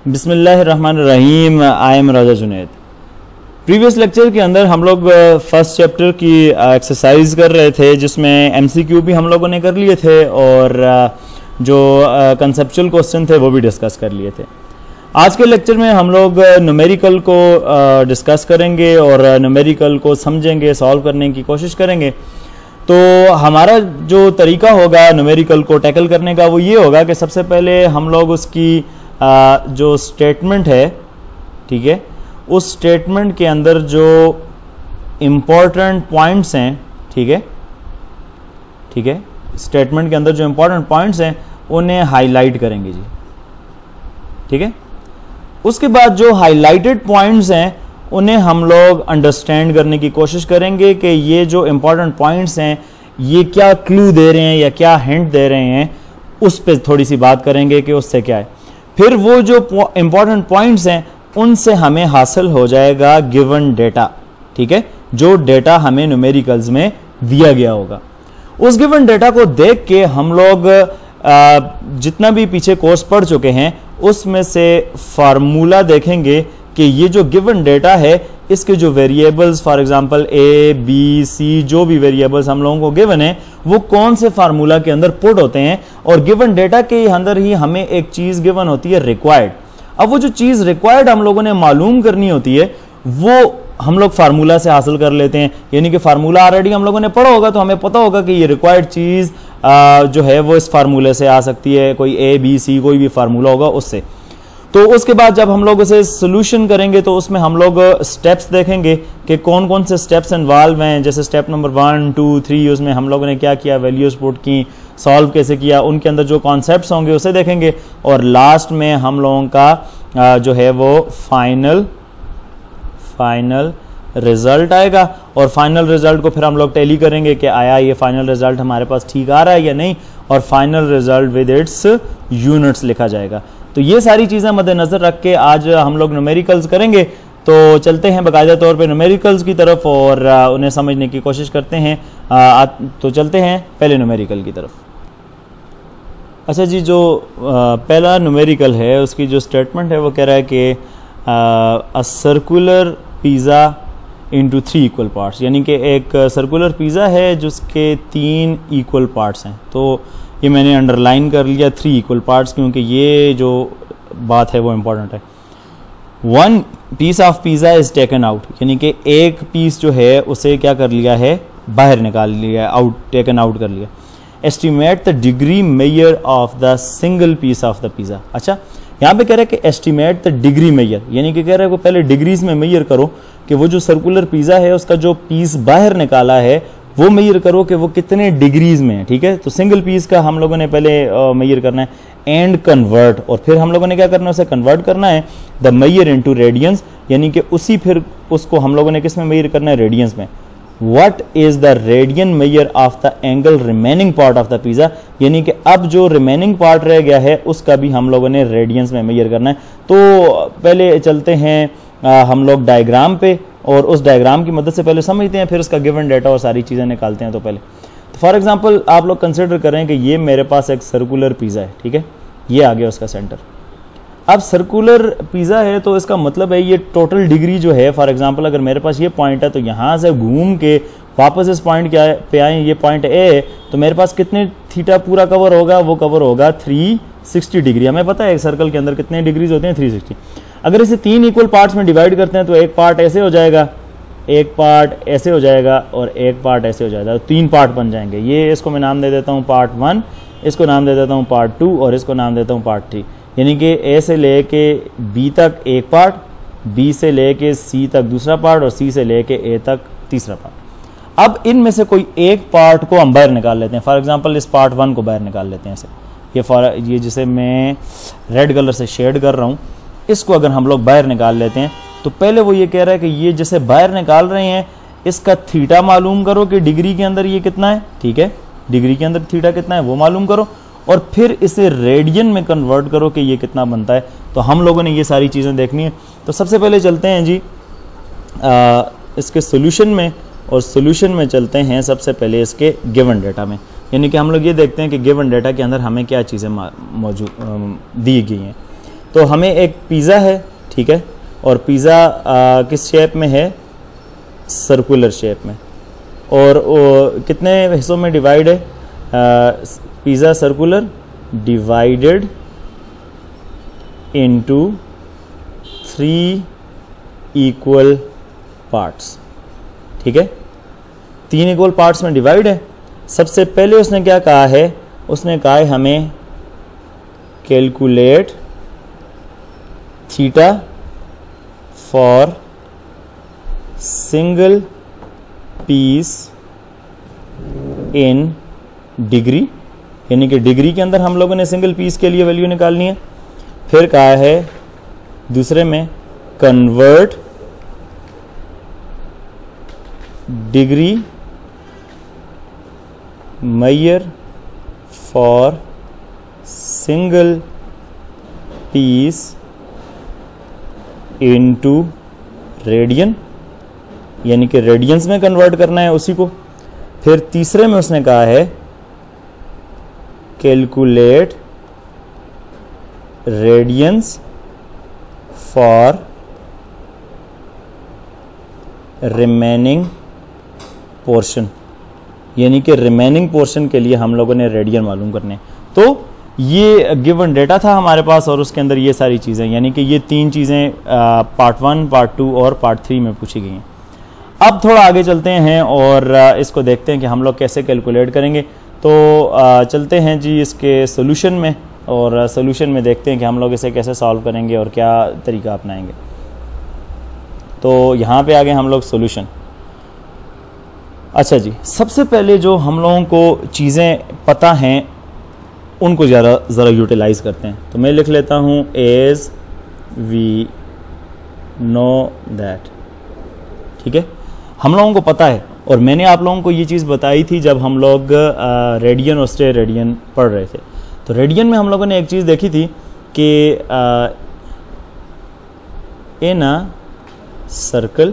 बिस्मिल्लाहिर्रहमानिर्रहीम। I am Raja Junaid. Previous lecture के अंदर हम लोग फर्स्ट चैप्टर की एक्सरसाइज कर रहे थे, जिसमें एमसीक्यू भी हम लोगों ने कर लिए थे और जो कंसेप्चुअल क्वेश्चन थे वो भी डिस्कस कर लिए थे। आज के लेक्चर में हम लोग न्यूमेरिकल को डिस्कस करेंगे और न्यूमेरिकल को समझेंगे, सॉल्व करने की कोशिश करेंगे। तो हमारा जो तरीका होगा न्यूमेरिकल को टैकल करने का वो ये होगा कि सबसे पहले हम लोग उसकी जो स्टेटमेंट है, ठीक है, उस स्टेटमेंट के अंदर जो इम्पोर्टेंट पॉइंट्स हैं, ठीक है, स्टेटमेंट के अंदर जो इम्पोर्टेंट पॉइंट्स हैं उन्हें हाईलाइट करेंगे जी, ठीक है। उसके बाद जो हाईलाइटेड पॉइंट्स हैं उन्हें हम लोग अंडरस्टैंड करने की कोशिश करेंगे कि ये जो इम्पोर्टेंट पॉइंट्स हैं ये क्या क्लू दे रहे हैं या क्या हिंट दे रहे हैं, उस पर थोड़ी सी बात करेंगे कि उससे क्या है। फिर वो जो इम्पोर्टेंट पॉइंट्स हैं उनसे हमें हासिल हो जाएगा गिवन डेटा, ठीक है, जो डेटा हमें न्यूमेरिकल्स में दिया गया होगा। उस गिवन डेटा को देख के हम लोग जितना भी पीछे कोर्स पढ़ चुके हैं उसमें से फार्मूला देखेंगे कि ये जो गिवन डेटा है इसके जो variables, for example A B C, जो भी वेरिएबल्स हम लोगों को गिवन है वो कौन से फार्मूला के अंदर पुट होते हैं। और गिवन डेटा के अंदर ही हमें एक चीज गिवन होती है रिक्वायर्ड। अब वो जो चीज रिक्वायर्ड हम लोगों ने मालूम करनी होती है वो हम लोग फार्मूला से हासिल कर लेते हैं, यानी कि फार्मूला ऑलरेडी हम लोगों ने पढ़ा होगा तो हमें पता होगा कि ये रिक्वायर्ड चीज जो है वो इस फार्मूले से आ सकती है, कोई ए बी सी कोई भी फार्मूला होगा उससे। तो उसके बाद जब हम लोग उसे सोल्यूशन करेंगे तो उसमें हम लोग स्टेप्स देखेंगे कि कौन कौन से स्टेप्स इन्वॉल्व हैं। जैसे स्टेप नंबर 1, 2, 3 उसमें हम लोगों ने क्या किया, वैल्यूज पुट की, सॉल्व कैसे किया, उनके अंदर जो कॉन्सेप्ट्स होंगे उसे देखेंगे। और लास्ट में हम लोगों का जो है वो फाइनल रिजल्ट आएगा और फाइनल रिजल्ट को फिर हम लोग टैली करेंगे कि आया ये फाइनल रिजल्ट हमारे पास ठीक आ रहा है या नहीं, और final result with its units लिखा जाएगा। तो ये सारी चीज़ें मद्देनजर रख के आज हम लोग न्यूमेरिकल्स करेंगे। तो चलते हैं बाकायदा तौर पे न्यूमेरिकल्स की तरफ और उन्हें समझने की कोशिश करते हैं। तो चलते हैं पहले न्यूमेरिकल की तरफ। अच्छा जी, जो पहला न्यूमेरिकल है उसकी जो स्टेटमेंट है वो कह रहा है कि a circular pizza into 3 equal parts, यानी कि एक सर्कुलर पिज़्ज़ा है जिसके 3 इक्वल पार्ट्स हैं। तो ये मैंने अंडरलाइन कर लिया 3 इक्वल पार्ट्स, क्योंकि ये जो बात है वो इम्पोर्टेंट है। 1 piece of pizza is taken out, यानी कि एक पीस जो है उसे क्या कर लिया है, बाहर निकाल लिया, टेकन आउट कर लिया। Estimate the degree measure of the single piece of the pizza. अच्छा, यहाँ पे कह रहा है कि एस्टिमेट द डिग्री मेजर, यानी कि कह रहा है कि पहले डिग्रीज में मेजर करो कि वो जो सर्कुलर पिज़्ज़ा है उसका जो पीस बाहर निकाला है वो मेजर करो कि वो कितने डिग्रीज में है, ठीक है। तो सिंगल पीस का हम लोगों ने पहले मेजर करना है एंड कन्वर्ट, और फिर हम लोगों ने क्या करना है, उसे कन्वर्ट करना है द मेजर इनटू रेडियंस, यानी कि उसी फिर उसको हम लोगों ने किस में मेजर करना है, रेडियंस में। What is the radian major of the angle remaining part of the pizza, यानी कि अब जो रिमेनिंग पार्ट रह गया है उसका भी हम लोगों ने रेडियंस में मेजर करना है। तो पहले चलते हैं हम लोग डायग्राम पे और उस डायग्राम की मदद से पहले समझते हैं, फिर उसका गिवन डेटा और सारी चीज़ें निकालते हैं। तो पहले तो फॉर एग्जांपल आप लोग कंसिडर करें कि ये मेरे पास एक सर्कुलर पिज़्ज़ा है, ठीक है, ये आ गया उसका सेंटर। अब सर्कुलर पिज़्ज़ा है तो इसका मतलब है ये टोटल डिग्री जो है, फॉर एग्जांपल अगर मेरे पास ये पॉइंट है तो यहाँ से घूम के वापस इस पॉइंट पे आए, ये पॉइंट ए है, तो मेरे पास कितने थीटा पूरा कवर होगा, वो कवर होगा 360 डिग्री। हमें पता है एक सर्कल के अंदर कितने डिग्रीज होते हैं, 360। अगर इसे 3 इक्वल पार्ट्स में डिवाइड करते हैं तो एक पार्ट ऐसे हो जाएगा, एक पार्ट ऐसे हो जाएगा और एक पार्ट ऐसे हो जाएगा, तो 3 पार्ट बन जाएंगे। ये इसको मैं नाम दे देता हूँ पार्ट 1, इसको नाम दे देता हूँ पार्ट 2 और इसको नाम देता हूँ पार्ट 3। यानी कि ए से लेके बी तक एक पार्ट, बी से लेके सी तक दूसरा पार्ट और सी से लेके ए तक तीसरा पार्ट। अब इनमें से कोई एक पार्ट को हम बाहर निकाल लेते हैं। फॉर एग्जांपल इस पार्ट 1 को बाहर निकाल लेते हैं ऐसे, ये जिसे मैं रेड कलर से शेड कर रहा हूँ, इसको अगर हम लोग बाहर निकाल लेते हैं तो पहले वो ये कह रहा है कि ये जैसे बाहर निकाल रहे हैं इसका थीटा मालूम करो कि डिग्री के अंदर ये कितना है, ठीक है, डिग्री के अंदर थीटा कितना है वो मालूम करो और फिर इसे रेडियन में कन्वर्ट करो कि ये कितना बनता है। तो हम लोगों ने ये सारी चीज़ें देखनी है। तो सबसे पहले चलते हैं जी इसके सोल्यूशन में, और सोल्यूशन में चलते हैं सबसे पहले इसके गिवन डेटा में। यानी कि हम लोग ये देखते हैं कि गिवन डेटा के अंदर हमें क्या चीज़ें मौजूद दी गई हैं। तो तो हमें एक पिज़्ज़ा है, ठीक है, और पिज़्ज़ा किस शेप में है, सर्कुलर शेप में, और कितने हिस्सों में डिवाइड है, pizza circular divided into 3 equal parts, ठीक है, 3 इक्वल पार्ट्स में डिवाइड है। सबसे पहले उसने क्या कहा है, उसने कहा है हमें calculate theta for single piece in degree, यानी कि डिग्री के अंदर हम लोगों ने सिंगल पीस के लिए वैल्यू निकालनी है। फिर कहा है दूसरे में convert degree measure for single piece into radian, यानी कि रेडियंस में कन्वर्ट करना है उसी को। फिर तीसरे में उसने कहा है calculate radians for remaining portion, यानी कि रिमेनिंग पोर्शन के लिए हम लोगों ने रेडियन मालूम करने। तो ये गिवन डेटा था हमारे पास और उसके अंदर ये सारी चीज़ें, यानी कि ये 3 चीज़ें पार्ट 1, पार्ट 2 और पार्ट 3 में पूछी गई हैं। अब थोड़ा आगे चलते हैं और इसको देखते हैं कि हम लोग कैसे कैलकुलेट करेंगे। तो चलते हैं जी इसके सोल्यूशन में, और सोल्यूशन में देखते हैं कि हम लोग इसे कैसे सॉल्व करेंगे और क्या तरीका अपनाएंगे। तो यहाँ पे आ गए हम लोग सोल्यूशन। अच्छा जी, सबसे पहले जो हम लोगों को चीज़ें पता हैं उनको ज़रा यूटिलाइज करते हैं। तो मैं लिख लेता हूँ एज वी नो दैट, ठीक है, हम लोगों को पता है। और मैंने आप लोगों को ये चीज़ बताई थी जब हम लोग रेडियन और स्टे रेडियन पढ़ रहे थे। तो रेडियन में हम लोगों ने एक चीज़ देखी थी कि in a circle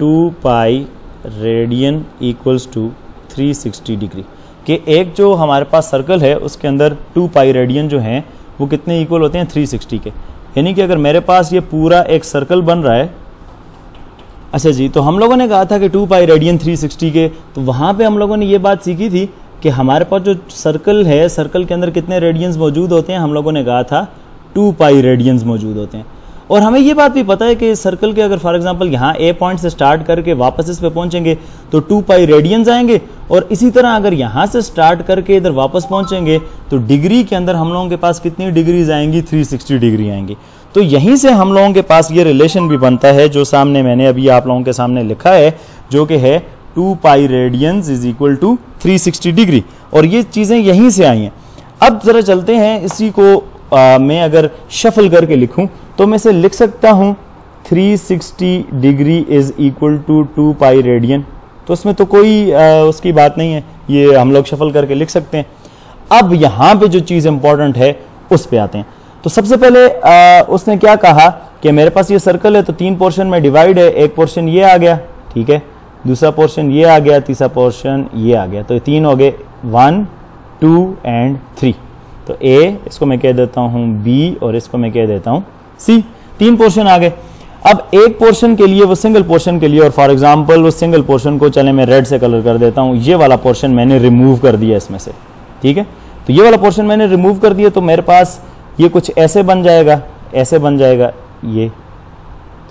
2 pi radian equals to 360 degree, कि एक जो हमारे पास सर्कल है उसके अंदर 2 पाई रेडियन जो हैं वो कितने इक्वल होते हैं, 360 के। यानी कि अगर मेरे पास ये पूरा एक सर्कल बन रहा है, अच्छा जी, तो हम लोगों ने कहा था कि 2 पाई रेडियन 360 के, तो वहाँ पे हम लोगों ने ये बात सीखी थी कि हमारे पास जो सर्कल है, सर्कल के अंदर कितने रेडियंस मौजूद होते हैं, हम लोगों ने कहा था 2 पाई रेडियंस मौजूद होते हैं। और हमें ये बात भी पता है कि सर्कल के अगर फॉर एग्जांपल यहाँ ए पॉइंट से स्टार्ट करके वापस इस पे पहुंचेंगे तो 2 पाई रेडियंस आएंगे, और इसी तरह अगर यहाँ से स्टार्ट करके इधर वापस पहुंचेंगे तो डिग्री के अंदर हम लोगों के पास कितनी डिग्रीज आएंगी, 360 डिग्री आएंगी। तो यहीं से हम लोगों के पास ये रिलेशन भी बनता है जो सामने मैंने अभी आप लोगों के सामने लिखा है, जो कि है 2 pi radians is equal to 360 degree, और ये चीज़ें यहीं से आई हैं। अब जरा चलते हैं इसी को मैं अगर शफल करके लिखूं तो मैं इसे लिख सकता हूं 360 degree is equal to 2 pi radian. तो उसमें तो कोई उसकी बात नहीं है, ये हम लोग शफल करके लिख सकते हैं। अब यहां पे जो चीज़ इंपॉर्टेंट है उस पे आते हैं। तो सबसे पहले उसने क्या कहा कि मेरे पास ये सर्कल है तो 3 पोर्शन में डिवाइड है, एक पोर्शन ये आ गया, ठीक है, दूसरा पोर्शन ये आ गया, तीसरा पोर्शन ये आ गया। तो ये 3 हो गए, 1, 2 एंड 3। तो ए इसको मैं कह देता हूं बी और इसको मैं कह देता हूं सी। 3 पोर्शन आ गए। अब एक पोर्शन के लिए, वो सिंगल पोर्शन के लिए, और फॉर एग्जांपल उस सिंगल पोर्शन को चले मैं रेड से कलर कर देता हूं, ये वाला पोर्शन मैंने रिमूव कर दिया इसमें से, ठीक है। तो ये वाला पोर्शन मैंने रिमूव कर दिया, तो मेरे पास ये कुछ ऐसे बन जाएगा, ऐसे बन जाएगा ये,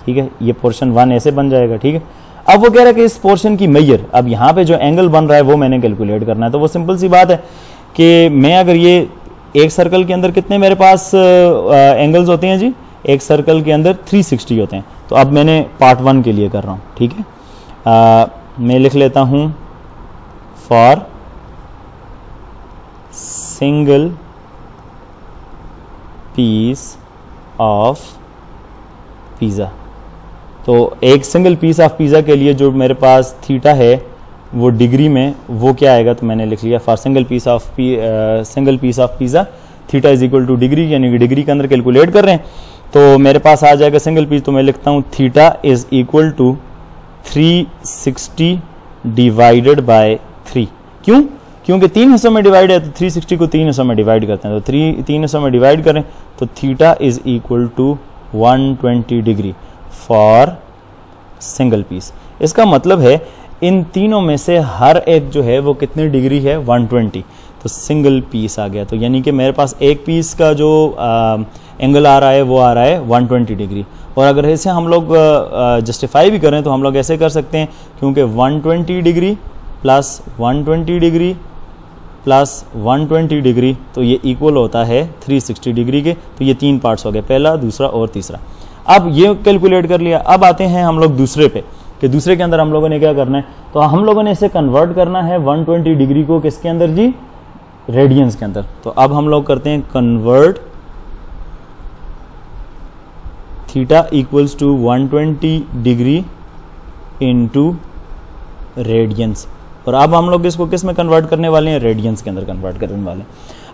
ठीक है, ये पोर्शन 1 ऐसे बन जाएगा, ठीक है। अब वो कह रहा है कि इस पोर्शन की मेजर, अब यहाँ पे जो एंगल बन रहा है वो मैंने कैलकुलेट करना है। तो वो सिंपल सी बात है कि मैं अगर ये एक सर्कल के अंदर कितने मेरे पास एंगल्स होते हैं जी, एक सर्कल के अंदर 360 होते हैं। तो अब मैंने पार्ट 1 के लिए कर रहा हूँ, ठीक है। मैं लिख लेता हूँ for single piece of pizza. तो एक सिंगल पीस ऑफ पिज़्ज़ा के लिए जो मेरे पास थीटा है वो डिग्री में वो क्या आएगा, तो मैंने लिख लिया for single piece of pizza theta is equal to degree, यानी कि डिग्री के अंदर कैलकुलेट कर रहे हैं। तो मेरे पास आ जाएगा सिंगल पीस, तो मैं लिखता हूँ theta is equal to 360 divided by 3। क्यों? क्योंकि 3 हिस्सों में डिवाइड है तो 360 को 3 हिस्सों में डिवाइड करते हैं, तो 3 हिस्सों में डिवाइड करें तो theta is equal to 120 degree for single piece. इसका मतलब है इन तीनों में से हर एक जो है वो कितनी डिग्री है, 120, तो सिंगल पीस आ गया। तो यानी कि मेरे पास एक पीस का जो एंगल आ रहा है वो आ रहा है 120 डिग्री। और अगर ऐसे हम लोग जस्टिफाई भी करें तो हम लोग ऐसे कर सकते हैं, क्योंकि 120 degree plus 120 degree plus 120 degree तो ये इक्वल होता है 360 डिग्री के। तो ये 3 पार्ट्स हो गए, पहला, दूसरा और तीसरा। अब ये कैलकुलेट कर लिया। अब आते हैं हम लोग दूसरे पे, कि दूसरे के अंदर हम लोगों ने क्या करना है। तो हम लोगों ने इसे कन्वर्ट करना है 120 डिग्री को किसके अंदर जी, रेडियंस के अंदर। तो अब हम लोग करते हैं convert theta equals to 120 degree into radians. और अब हम लोग इसको किस में कन्वर्ट करने वाले हैं, रेडियंस के अंदर कन्वर्ट करने वाले हैं।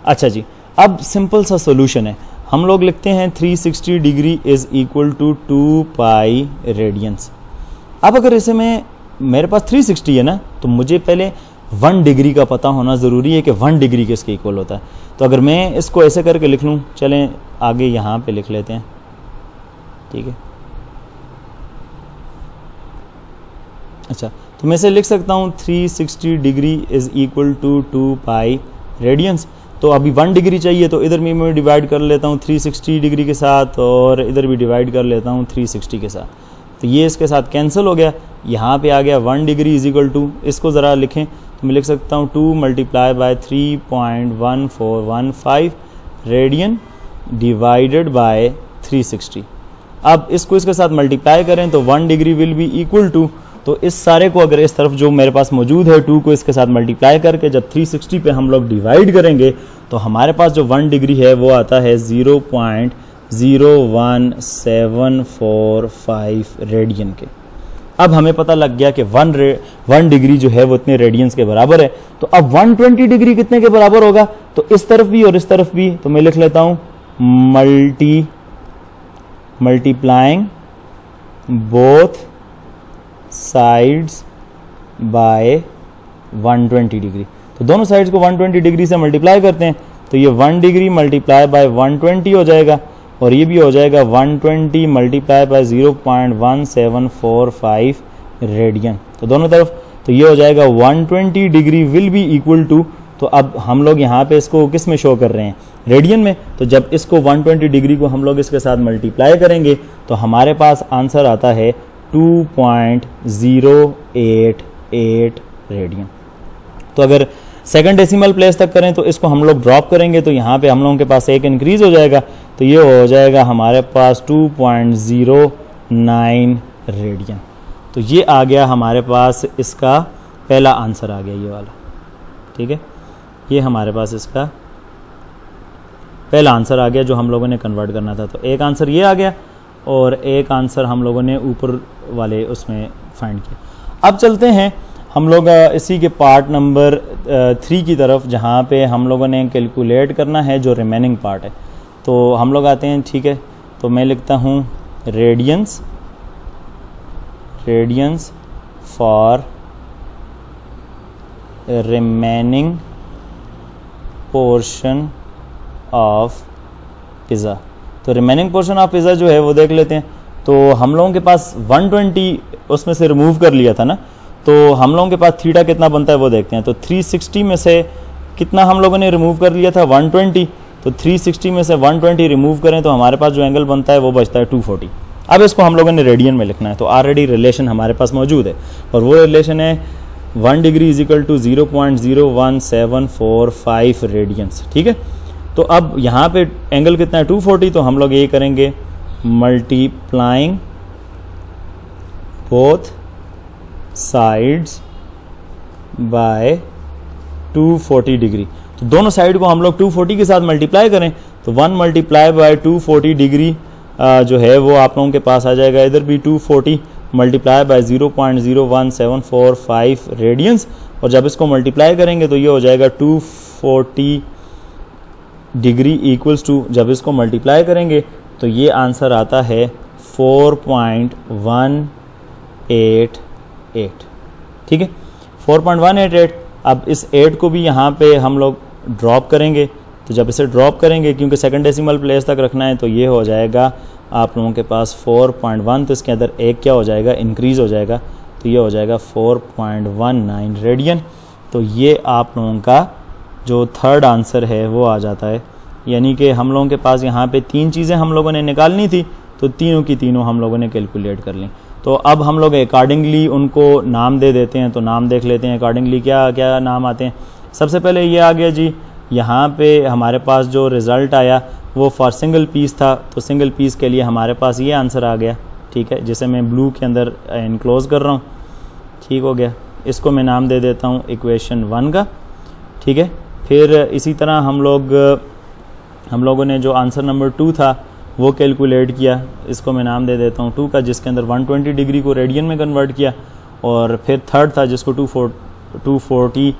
अच्छा जी, अब सिंपल सा सोल्यूशन है, हम लोग लिखते हैं 360 degree is equal to 2 pi radians. अब अगर इसे में मेरे पास 360 है ना, तो मुझे पहले 1 डिग्री का पता होना ज़रूरी है कि 1 डिग्री किसके इक्वल होता है। तो अगर मैं इसको ऐसे करके लिख लूँ, चलें आगे यहाँ पे लिख लेते हैं, ठीक है। अच्छा, तो मैं इसे लिख सकता हूँ 360 degree is equal to 2 pi radians. तो अभी 1 डिग्री चाहिए, तो इधर भी मैं डिवाइड कर लेता हूँ 360 डिग्री के साथ, और इधर भी डिवाइड कर लेता हूँ 360 के साथ। तो ये इसके साथ कैंसिल हो गया, यहाँ पे आ गया 1 डिग्री इज इक्वल टू, इसको ज़रा लिखें तो मैं लिख सकता हूँ 2 multiply by 3.1415 radian divided by 360। अब इसको इसके साथ मल्टीप्लाई करें तो 1 degree will be equal to, तो इस सारे को अगर इस तरफ जो मेरे पास मौजूद है 2 को इसके साथ मल्टीप्लाई करके जब 360 पे हम लोग डिवाइड करेंगे तो हमारे पास जो 1 डिग्री है वो आता है 0.01745 रेडियन के। अब हमें पता लग गया कि 1 डिग्री जो है वो इतने रेडियंस के बराबर है। तो अब 120 डिग्री कितने के बराबर होगा, तो इस तरफ भी और इस तरफ भी, तो मैं लिख लेता हूँ multiplying both sides by 120 degree. तो दोनों साइड्स को 120 डिग्री से मल्टीप्लाई करते हैं तो ये 1 डिग्री मल्टीप्लाई बाय 120 हो जाएगा, और ये भी हो जाएगा 120 मल्टीप्लाई बाय 0.1745 रेडियन। तो दोनों तरफ, तो ये हो जाएगा 120 degree will be equal to, तो अब हम लोग यहाँ पे इसको किस में शो कर रहे हैं, रेडियन में। तो जब इसको 120 डिग्री को हम लोग इसके साथ मल्टीप्लाई करेंगे तो हमारे पास आंसर आता है 2.088 रेडियन। तो अगर सेकंड डेसिमल प्लेस तक करें तो इसको हम लोग ड्रॉप करेंगे तो यहाँ पे हम लोगों के पास एक इंक्रीज हो जाएगा, तो ये हो जाएगा हमारे पास 2.09 रेडियन। तो ये आ गया हमारे पास, इसका पहला आंसर आ गया ये वाला, ठीक है। ये हमारे पास इसका पहला आंसर आ गया जो हम लोगों ने कन्वर्ट करना था। तो एक आंसर ये आ गया और एक आंसर हम लोगों ने ऊपर वाले उसमें फाइंड किया। अब चलते हैं हम लोग इसी के पार्ट नंबर 3 की तरफ, जहाँ पे हम लोगों ने कैलकुलेट करना है जो रिमेनिंग पार्ट है। तो हम लोग आते हैं, ठीक है। तो मैं लिखता हूँ radians for remaining portion of pizza. तो रिमेनिंग पोर्शन ऑफ पिज़्ज़ा जो है वो देख लेते हैं। तो हम लोगों के पास 120 उसमें से रिमूव कर लिया था ना, तो हम लोगों के पास थीटा कितना बनता है वो देखते हैं। तो 360 में से कितना हम लोगों ने रिमूव कर लिया था, 120। तो 360 में से 120 रिमूव करें तो हमारे पास जो एंगल बनता है वो बचता है 240। अब इसको हम लोगों ने रेडियन में लिखना है, तो ऑलरेडी रिलेशन हमारे पास मौजूद है और वो रिलेशन है 1 degree is equal to 0.01745 radians, ठीक है। तो अब यहाँ पे एंगल कितना है 240, तो हम लोग ये करेंगे multiplying both sides by 240 degree. तो दोनों साइड को हम लोग 240 के साथ मल्टीप्लाई करें तो 1 मल्टीप्लाई बाय 240 डिग्री जो है वो आप लोगों के पास आ जाएगा। इधर भी 240 मल्टीप्लाई बाय 0.01745 रेडियंस, और जब इसको मल्टीप्लाई करेंगे तो ये हो जाएगा 240 डिग्री इक्वल्स टू, जब इसको मल्टीप्लाई करेंगे तो ये आंसर आता है 4.188, ठीक है, 4.188। अब इस 8 को भी यहाँ पे हम लोग ड्रॉप करेंगे, तो जब इसे ड्रॉप करेंगे क्योंकि सेकंड डेसिमल प्लेस तक रखना है, तो ये हो जाएगा आप लोगों के पास 4.1, तो इसके अंदर एक क्या हो जाएगा, इंक्रीज़ हो जाएगा, तो ये हो जाएगा 4.19 रेडियन। तो ये आप लोगों का जो थर्ड आंसर है वो आ जाता है। यानी कि हम लोगों के पास यहाँ पे 3 चीज़ें हम लोगों ने निकालनी थी, तो तीनों की तीनों हम लोगों ने कैलकुलेट कर ली। तो अब हम लोग अकॉर्डिंगली उनको नाम दे देते हैं, तो नाम देख लेते हैं अकॉर्डिंगली क्या क्या नाम आते हैं। सबसे पहले ये आ गया जी, यहाँ पे हमारे पास जो रिज़ल्ट आया वो फॉर सिंगल पीस था, तो सिंगल पीस के लिए हमारे पास ये आंसर आ गया, ठीक है, जिसे मैं ब्लू के अंदर इनक्लोज कर रहा हूँ। ठीक हो गया, इसको मैं नाम दे देता हूँ इक्वेशन 1 का, ठीक है। फिर इसी तरह हम लोगों ने जो आंसर नंबर 2 था वो कैलकुलेट किया, इसको मैं नाम दे देता हूँ 2 का, जिसके अंदर 120 डिग्री को रेडियन में कन्वर्ट किया। और फिर थर्ड था जिसको 240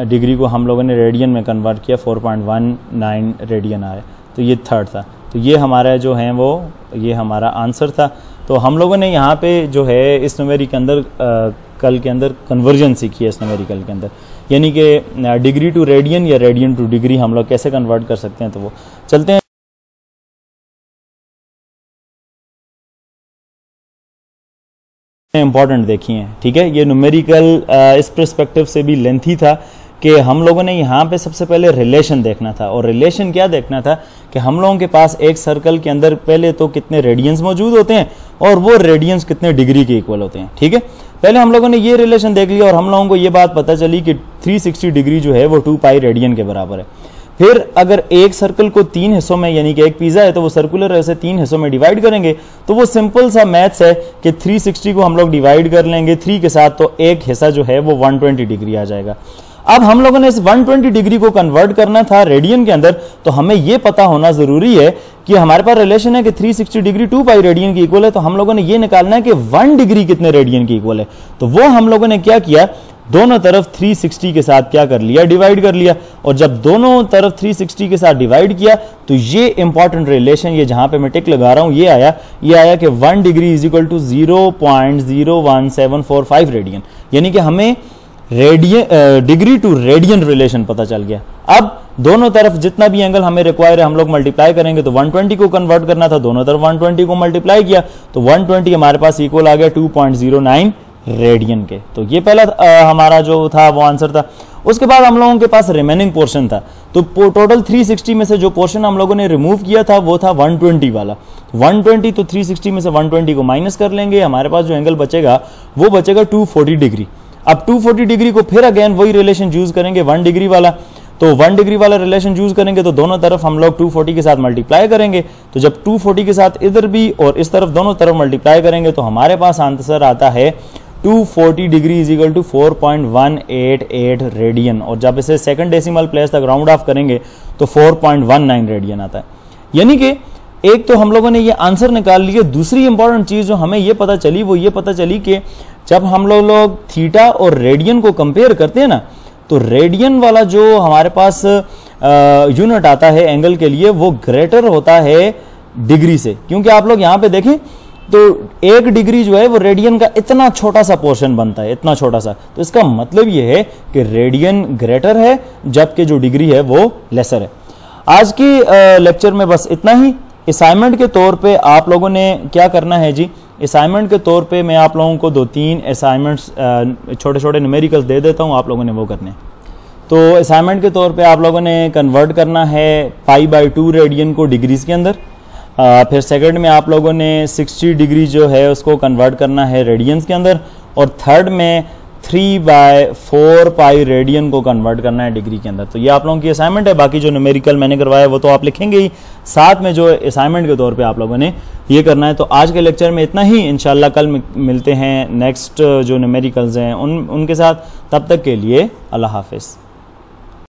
डिग्री को हम लोगों ने रेडियन में कन्वर्ट किया, 4.19 रेडियन आया, तो ये थर्ड था। तो ये हमारा जो है वो ये हमारा आंसर था। तो हम लोगों ने यहाँ पे जो है इस न्यूमेरिकल के अंदर कल के अंदर कन्वर्जन सीखी है इस न्यूमेरिकल के अंदर, यानी कि डिग्री टू रेडियन या रेडियन टू डिग्री हम लोग कैसे कन्वर्ट कर सकते हैं। तो वो चलते हैं, इंपॉर्टेंट देखिए, ठीक है। ये न्यूमेरिकल इस पर्सपेक्टिव से भी लेंथी था कि हम लोगों ने यहाँ पे सबसे पहले रिलेशन देखना था। और रिलेशन क्या देखना था कि हम लोगों के पास एक सर्कल के अंदर पहले तो कितने रेडियंस मौजूद होते हैं और वो रेडियंस कितने डिग्री के इक्वल होते हैं, ठीक है। पहले हम लोगों ने ये रिलेशन देख लिया और हम लोगों को ये बात पता चली कि 360 डिग्री जो है वो 2 पाई रेडियन के बराबर है। फिर अगर एक सर्कल को 3 हिस्सों में, यानी कि एक पिज़्ज़ा है तो वो सर्कुलर ऐसे 3 हिस्सों में डिवाइड करेंगे, तो वो सिंपल सा मैथ्स है कि 360 को हम लोग डिवाइड कर लेंगे 3 के साथ, तो एक हिस्सा जो है वो 120 डिग्री आ जाएगा। अब हम लोगों ने इस 120 डिग्री को कन्वर्ट करना था रेडियन के अंदर, तो हमें यह पता होना जरूरी है कि हमारे पास रिलेशन है कि 360 डिग्री 2 पाई रेडियन की इक्वल है, तो हम लोगों ने ये निकालना है कि 1 डिग्री कितने रेडियन की इक्वल है। तो वो हम लोगों ने क्या किया, दोनों तरफ 360 के साथ क्या कर लिया, डिवाइड कर लिया। और जब दोनों तरफ 360 के साथ डिवाइड किया तो ये इंपॉर्टेंट रिलेशन, ये जहां पे मैं टिक लगा रहा हूं, ये आया कि 1 degree is equal to 0.01745 radian, यानी कि हमें डिग्री टू रेडियन रिलेशन पता चल गया। अब दोनों तरफ जितना भी एंगल हमें रिक्वायर है हम लोग मल्टीप्लाई करेंगे, तो 120 को कन्वर्ट करना था, दोनों तरफ 120 को मल्टीप्लाई किया तो 120 हमारे पास इक्वल आ गया 2.09 रेडियन के। तो ये पहला हमारा जो था वो आंसर था। उसके बाद हम लोगों के पास रिमेनिंग पोर्शन था, तो टोटल 360 में से जो पोर्शन हम लोगों ने रिमूव किया था वो था 120 वाला। 120 तो 360 में से 120 को माइनस कर लेंगे, हमारे पास जो एंगल बचेगा वो बचेगा 240 डिग्री। अब 240 डिग्री को फिर अगेन वही रिलेशन यूज करेंगे 1 डिग्री वाला, तो 1 डिग्री वाला रिलेशन यूज करेंगे तो दोनों तरफ हम लोग 240 के साथ मल्टीप्लाई करेंगे। तो जब 240 के साथ इधर भी और इस तरफ दोनों तरफ मल्टीप्लाई करेंगे तो हमारे पास आंसर आता है 240 degree is equal to 4.188 radian. और जब इसे सेकंड डेसिमल प्लेस तक राउंड ऑफ करेंगे तो 4.19 रेडियन आता है। यानी कि एक तो हम लोगों ने ये आंसर निकाल लिया। दूसरी इंपॉर्टेंट चीज जो हमें ये पता चली वो ये पता चली कि जब हम लोग थीटा और रेडियन को कंपेयर करते हैं ना, तो रेडियन वाला जो हमारे पास यूनिट आता है एंगल के लिए वो ग्रेटर होता है डिग्री से, क्योंकि आप लोग यहां पे देखें तो 1 डिग्री जो है वो रेडियन का इतना छोटा सा पोर्शन बनता है, इतना छोटा सा। तो इसका मतलब ये है कि रेडियन ग्रेटर है जबकि जो डिग्री है वो लेसर है। आज की लेक्चर में बस इतना ही। असाइनमेंट के तौर पे आप लोगों ने क्या करना है जी, असाइनमेंट के तौर पे मैं आप लोगों को 2-3 असाइनमेंट्स छोटे छोटे न्यूमेरिकल्स दे देता हूं, आप लोगों ने वो करने। तो असाइनमेंट के तौर पे आप लोगों ने कन्वर्ट करना है π/2 रेडियन को डिग्रीज के अंदर। फिर सेकंड में आप लोगों ने 60 डिग्री जो है उसको कन्वर्ट करना है रेडियंस के अंदर। और थर्ड में 3/4 पाई रेडियन को कन्वर्ट करना है डिग्री के अंदर। तो ये आप लोगों की असाइनमेंट है। बाकी जो न्यूमेरिकल मैंने करवाया वो तो आप लिखेंगे ही, साथ में जो असाइनमेंट के तौर पे आप लोगों ने ये करना है। तो आज के लेक्चर में इतना ही। इंशाल्लाह कल मिलते हैं नेक्स्ट जो न्यूमेरिकल्स हैं उनके साथ। तब तक के लिए अल्लाह हाफिज़।